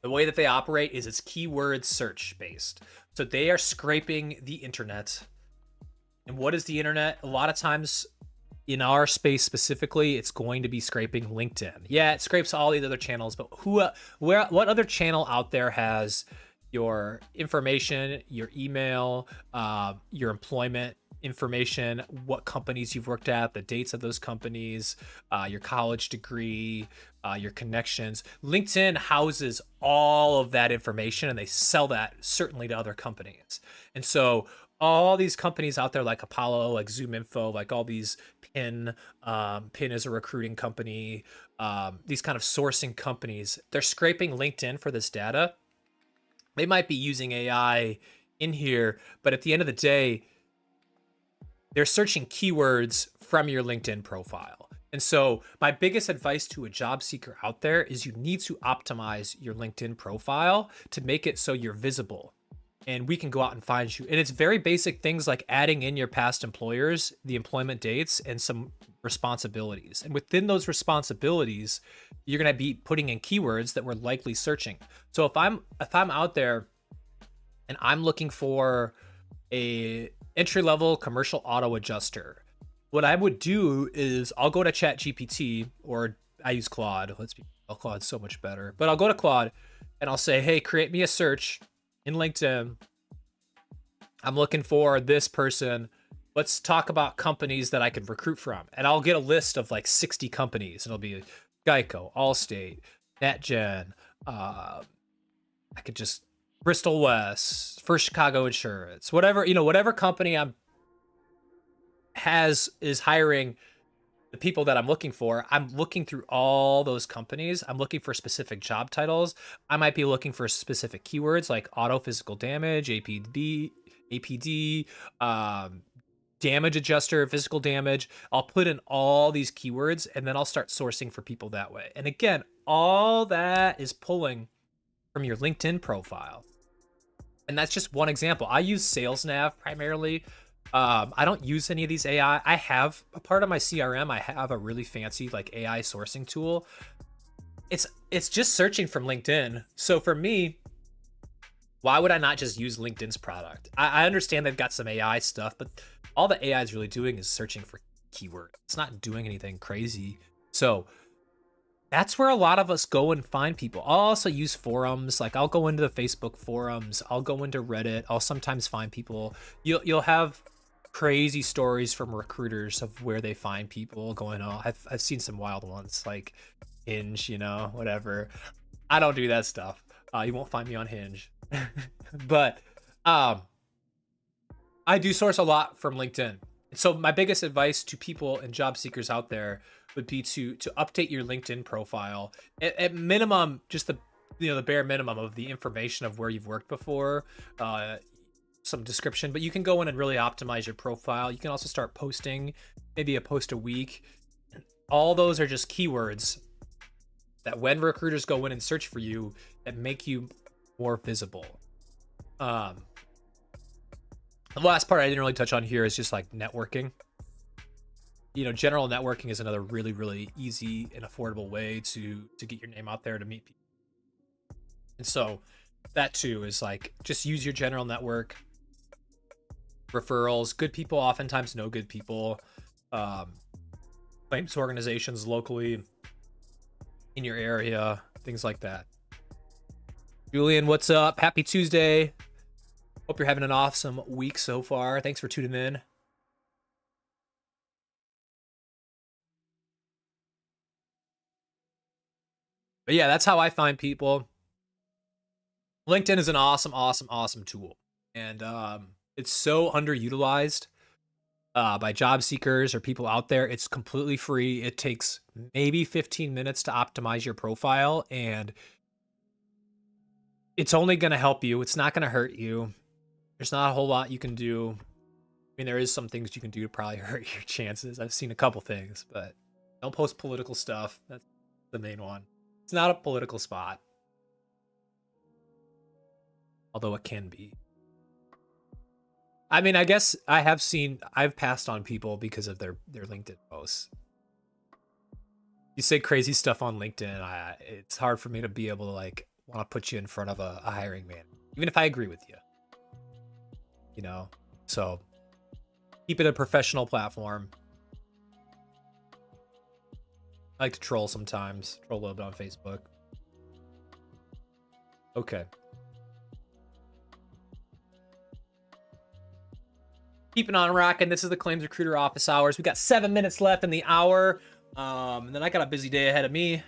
the way that they operate is it's keyword search based. So they are scraping the internet. And what is the internet? A lot of times in our space specifically, it's going to be scraping LinkedIn. Yeah, it scrapes all these other channels, but what other channel out there has your information, your email, your employment information, what companies you've worked at, the dates of those companies, your college degree, your connections. LinkedIn houses all of that information and they sell that certainly to other companies. And so all these companies out there like Apollo, like Zoom Info, like all these Pin is a recruiting company, these kind of sourcing companies, they're scraping LinkedIn for this data. They might be using AI in here, but at the end of the day, they're searching keywords from your LinkedIn profile. And so my biggest advice to a job seeker out there is you need to optimize your LinkedIn profile to make it so you're visible and we can go out and find you. And it's very basic things like adding in your past employers, the employment dates, and some responsibilities. And within those responsibilities, you're going to be putting in keywords that we're likely searching. So if I'm out there and I'm looking for a entry-level commercial auto adjuster, what I would do is I'll go to ChatGPT, or I use Claude. Claude's so much better. But I'll go to Claude and I'll say, hey, create me a search in LinkedIn. I'm looking for this person. Let's talk about companies that I could recruit from. And I'll get a list of like 60 companies. And it'll be Geico, Allstate, NetGen. I could just Bristol West, First Chicago Insurance, whatever company is hiring the people that I'm looking for. I'm looking through all those companies. I'm looking for specific job titles. I might be looking for specific keywords like auto physical damage, APD, damage adjuster, physical damage. I'll put in all these keywords and then I'll start sourcing for people that way. And again, all that is pulling from your LinkedIn profile. And that's just one example. I use SalesNav primarily. I don't use any of these AI. I have a part of my CRM. I have a really fancy like AI sourcing tool. It's just searching from LinkedIn. So for me, why would I not just use LinkedIn's product? I understand they've got some AI stuff, but all the AI is really doing is searching for keyword. It's not doing anything crazy. So that's where a lot of us go and find people. I'll also use forums. Like I'll go into the Facebook forums. I'll go into Reddit. I'll sometimes find people. You'll have crazy stories from recruiters of where they find people going, oh, I've seen some wild ones like Hinge, whatever. I don't do that stuff. You won't find me on Hinge. But I do source a lot from LinkedIn. So my biggest advice to people and job seekers out there would be to update your LinkedIn profile at minimum, just the bare minimum of the information of where you've worked before, some description, but you can go in and really optimize your profile. You can also start posting, maybe a post a week. All those are just keywords that when recruiters go in and search for you, that make you more visible. The last part I didn't really touch on here is just like networking. General networking is another really, really easy and affordable way to get your name out there to meet people. And so that too is like, just use your general network. Referrals, good people oftentimes know good people. Claims organizations locally in your area, things like that. Julian, what's up? Happy Tuesday. Hope you're having an awesome week so far. Thanks for tuning in. But yeah, that's how I find people. LinkedIn is an awesome, awesome, awesome tool. And it's so underutilized by job seekers or people out there. It's completely free. It takes maybe 15 minutes to optimize your profile, and it's only going to help you. It's not going to hurt you. There's not a whole lot you can do. I mean, there is some things you can do to probably hurt your chances. I've seen a couple things, but don't post political stuff. That's the main one. It's not a political spot, although it can be. I mean, I guess I've passed on people because of their LinkedIn posts. You say crazy stuff on LinkedIn, it's hard for me to be able to like want to put you in front of a hiring man, even if I agree with you. You know, so keep it a professional platform. I like to troll sometimes, troll a little bit on Facebook. Okay. Keeping on rocking. This is the Claims Recruiter office hours. We got 7 minutes left in the hour. And then I got a busy day ahead of me.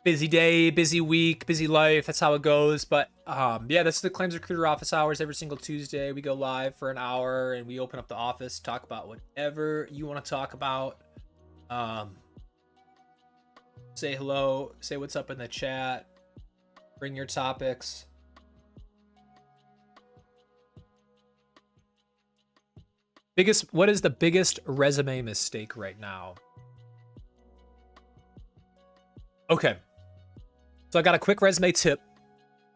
Busy day, busy week, busy life. That's how it goes. But yeah, this is the Claims Recruiter office hours. Every single Tuesday, we go live for an hour and we open up the office, talk about whatever you want to talk about. Say hello, say what's up in the chat, bring your topics. What is the biggest resume mistake right now? Okay. So I got a quick resume tip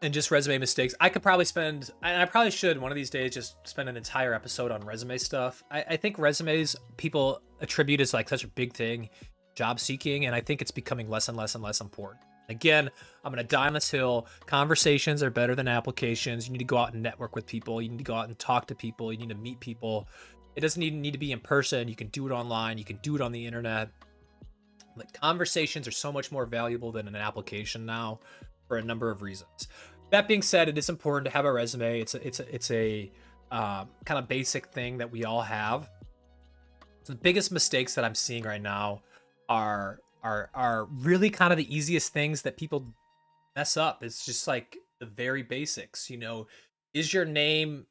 and just resume mistakes. I could probably spend, and I probably should one of these days, just spend an entire episode on resume stuff. I think resumes people attribute as like such a big thing, job seeking, and I think it's becoming less and less and less important. Again, I'm going to die on this hill. Conversations are better than applications. You need to go out and network with people. You need to go out and talk to people. You need to meet people. It doesn't even need to be in person. You can do it online. You can do it on the internet. Like, conversations are so much more valuable than an application now for a number of reasons. That being said, it is important to have a resume. It's a kind of basic thing that we all have. So the biggest mistakes that I'm seeing right now are really kind of the easiest things that people mess up. It's just like the very basics, you know. Is your name,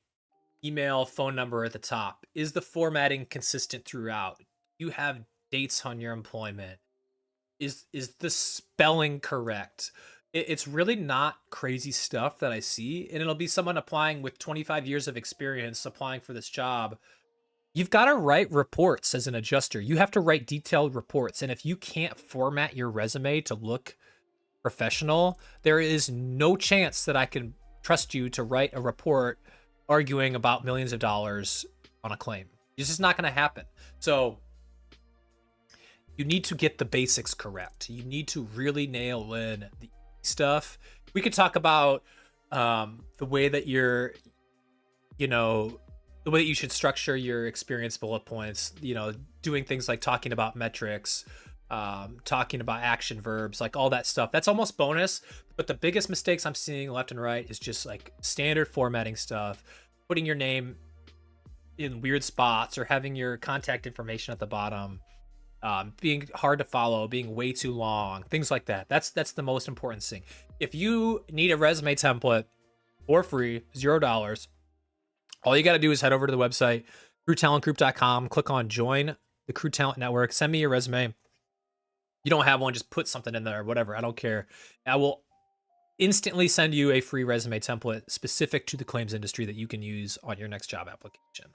email, phone number at the top? Is the formatting consistent throughout? You have dates on your employment? Is the spelling correct? It's really not crazy stuff that I see, and it'll be someone applying with 25 years of experience applying for this job. You've got to write reports as an adjuster. You have to write detailed reports, and if you can't format your resume to look professional, there is no chance that I can trust you to write a report arguing about millions of dollars on a claim. It's just not going to happen. So you need to get the basics correct. You need to really nail in the stuff. We could talk about the way that the way that you should structure your experience bullet points, you know, doing things like talking about metrics, talking about action verbs, like all that stuff. That's almost bonus. But the biggest mistakes I'm seeing left and right is just like standard formatting stuff, putting your name in weird spots or having your contact information at the bottom, being hard to follow, being way too long, things like that. That's the most important thing. If you need a resume template for free, $0, all you got to do is head over to the website, crewtalentgroup.com, click on join the Crew Talent Network, send me your resume. You don't have one, just put something in there, whatever. I don't care. I will instantly send you a free resume template specific to the claims industry that you can use on your next job application.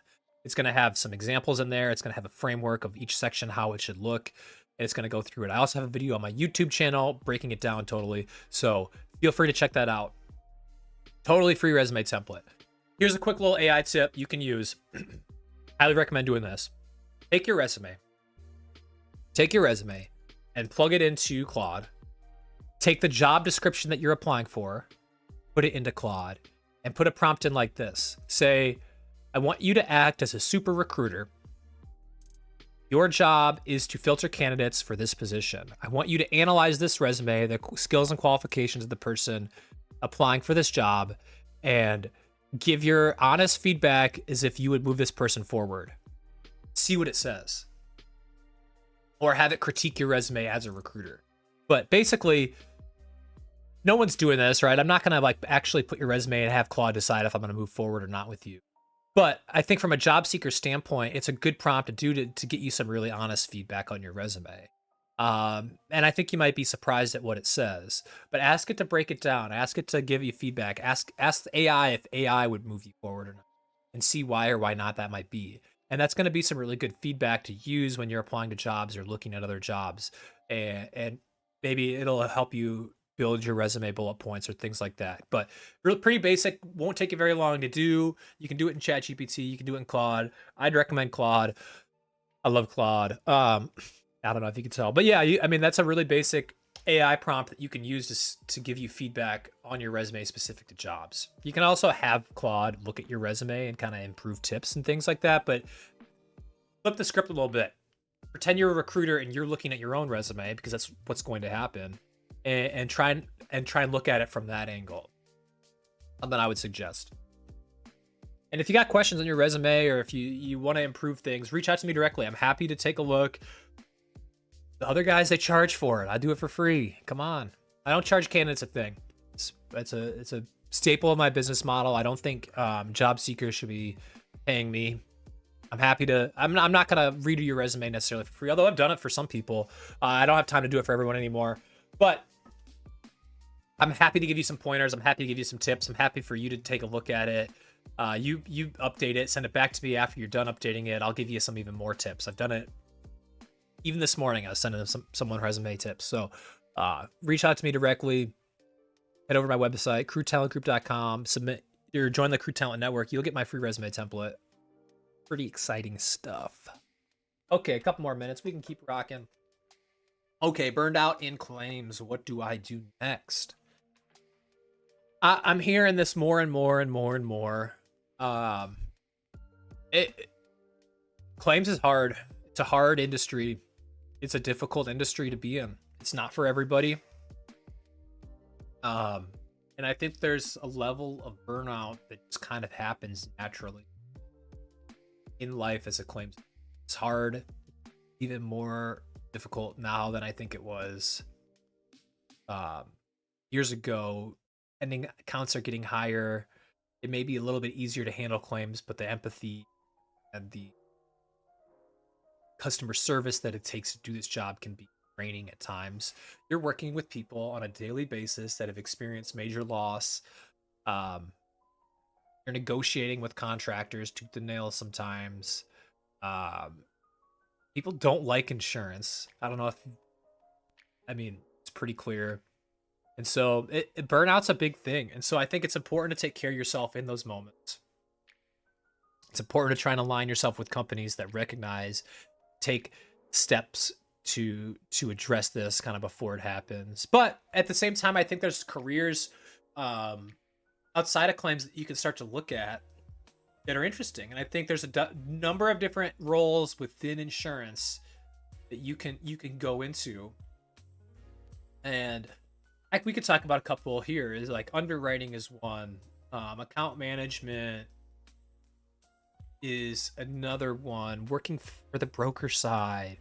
It's going to have some examples in there. It's going to have a framework of each section, how it should look, and it's going to go through it. I also have a video on my YouTube channel breaking it down totally. So feel free to check that out. Totally free resume template. Here's a quick little AI tip you can use. Highly recommend doing this. Take your resume and plug it into Claude. Take the job description that you're applying for, put it into Claude, and put a prompt in like this. Say, I want you to act as a super recruiter. Your job is to filter candidates for this position. I want you to analyze this resume, the skills and qualifications of the person applying for this job, and give your honest feedback as if you would move this person forward. See what it says. Or have it critique your resume as a recruiter. But basically, no one's doing this, right? I'm not gonna like actually put your resume and have Claude decide if I'm gonna move forward or not with you. But I think from a job seeker standpoint, it's a good prompt to do to get you some really honest feedback on your resume. And I think you might be surprised at what it says, but ask it to break it down. Ask it to give you feedback. Ask the AI if AI would move you forward or not, and see why or why not that might be. And that's going to be some really good feedback to use when you're applying to jobs or looking at other jobs, and maybe it'll help you build your resume bullet points or things like that. But really pretty basic, won't take you very long to do. You can do it in ChatGPT, you can do it in Claude. I'd recommend Claude. I love Claude. I don't know if you can tell, but yeah, I mean, that's a really basic AI prompt that you can use to give you feedback on your resume specific to jobs. You can also have Claude look at your resume and kind of improve tips and things like that, but flip the script a little bit. Pretend you're a recruiter and you're looking at your own resume, because that's what's going to happen, and try and look at it from that angle. Something I would suggest. And if you got questions on your resume, or if you want to improve things, reach out to me directly. I'm happy to take a look. The other guys, they charge for it. I do it for free. Come on. I don't charge candidates a thing. It's a staple of my business model. I don't think job seekers should be paying me. I'm happy to. I'm not gonna redo your resume necessarily for free, although I've done it for some people. I don't have time to do it for everyone anymore. But I'm happy to give you some pointers. I'm happy to give you some tips. I'm happy for you to take a look at it. You update it, send it back to me after you're done updating it. I'll give you some even more tips. I've done it. Even this morning, I was sending someone resume tips. So reach out to me directly. Head over to my website, crewtalentgroup.com. Submit or join the Crew Talent Network. You'll get my free resume template. Pretty exciting stuff. Okay, a couple more minutes. We can keep rocking. Okay, burned out in claims. What do I do next? I'm hearing this more and more and more and more. Claims is hard. It's a hard industry. It's a difficult industry to be in. It's not for everybody. And I think there's a level of burnout that just kind of happens naturally in life as a claims. It's hard, even more difficult now than I think it was years ago. Ending counts are getting higher. It may be a little bit easier to handle claims, but the empathy and the customer service that it takes to do this job can be draining at times. You're working with people on a daily basis that have experienced major loss. You're negotiating with contractors tooth and nail sometimes. People don't like insurance. I don't know if, I mean, it's pretty clear. And so burnout's a big thing. And so I think it's important to take care of yourself in those moments. It's important to try and align yourself with companies that recognize, take steps to address this kind of before it happens. But at the same time, I think there's careers outside of claims that you can start to look at that are interesting. And I think there's a number of different roles within insurance that you can go into. And we could talk about a couple here. Is like underwriting is one. Account management is another one. Working for the broker side,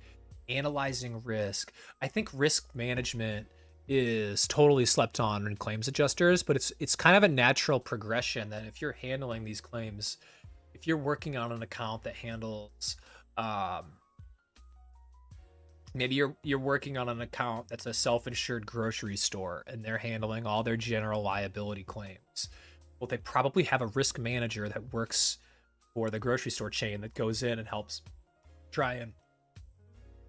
analyzing risk. I think risk management is totally slept on in claims adjusters, but it's kind of a natural progression that if you're handling these claims, if you're working on an account that handles maybe you're working on an account that's a self-insured grocery store and they're handling all their general liability claims. Well, they probably have a risk manager that works for the grocery store chain that goes in and helps try and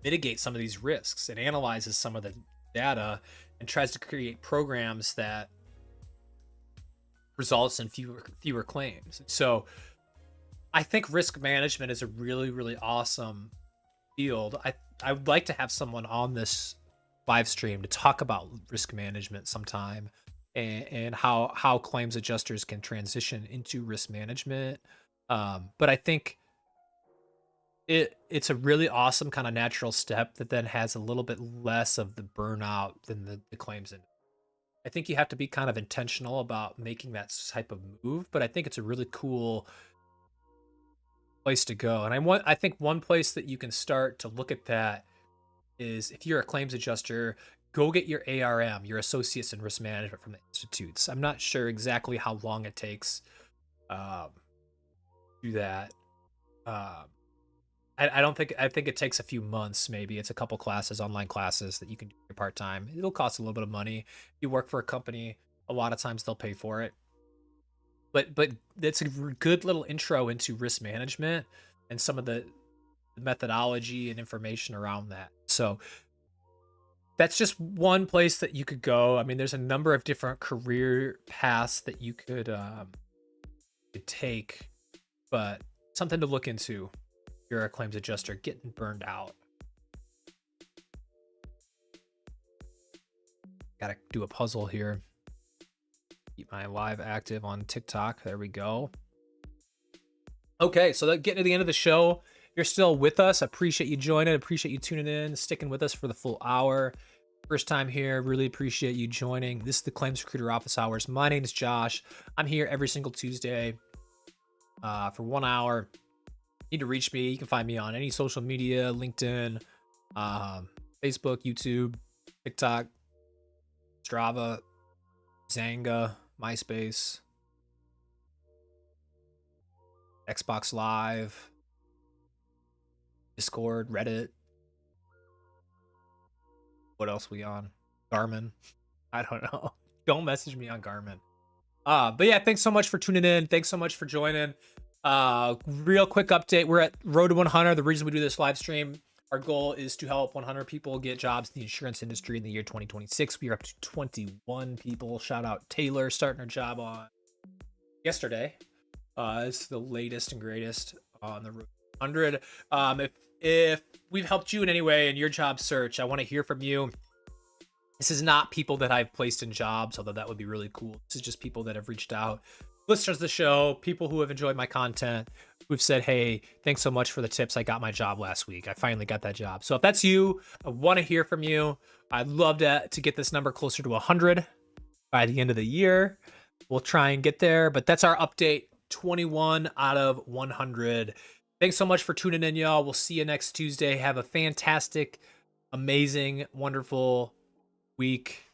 mitigate some of these risks and analyzes some of the data and tries to create programs that results in fewer claims. So I think risk management is a really, really awesome field. I would like to have someone on this live stream to talk about risk management sometime, and how claims adjusters can transition into risk management. But I think it's a really awesome kind of natural step that then has a little bit less of the burnout than the claims in. I think you have to be kind of intentional about making that type of move, but I think it's a really cool place to go. And I think one place that you can start to look at that is if you're a claims adjuster, go get your ARM, your Associates in Risk Management from the institutes. I'm not sure exactly how long it takes to do that. I don't think, I think it takes a few months. Maybe it's a couple classes, online classes that you can do part time. It'll cost a little bit of money. If you work for a company, a lot of times they'll pay for it. But it's a good little intro into risk management and some of the methodology and information around that. So that's just one place that you could go. I mean, there's a number of different career paths that you could take, but something to look into. You're a claims adjuster getting burned out. Gotta do a puzzle here. Keep my live active on TikTok. There we go. Okay, so getting to the end of the show. You're still with us. I appreciate you joining. Appreciate you tuning in, sticking with us for the full hour. First time here, really appreciate you joining. This is the Claims Recruiter Office Hours. My name is Josh. I'm here every single Tuesday for 1 hour. Need to reach me, you can find me on any social media, LinkedIn, Facebook, YouTube, TikTok, Strava, Zanga, MySpace, Xbox Live, Discord, Reddit. What else we on? Garmin. I don't know. Don't message me on Garmin. But yeah, thanks so much for tuning in. Thanks so much for joining. Real quick update. We're at Road to 100. The reason we do this live stream, our goal is to help 100 people get jobs in the insurance industry in the year 2026. We are up to 21 people. Shout out Taylor starting her job on yesterday. It's the latest and greatest on the Road to 100. If we've helped you in any way in your job search, I want to hear from you. This is not people that I've placed in jobs, although that would be really cool. This is just people that have reached out. Listeners of the show, people who have enjoyed my content, who've said, hey, thanks so much for the tips. I got my job last week. I finally got that job. So if that's you, I want to hear from you. I'd love to get this number closer to 100 by the end of the year. We'll try and get there, but that's our update. 21 out of 100. Thanks so much for tuning in, y'all. We'll see you next Tuesday. Have a fantastic, amazing, wonderful week.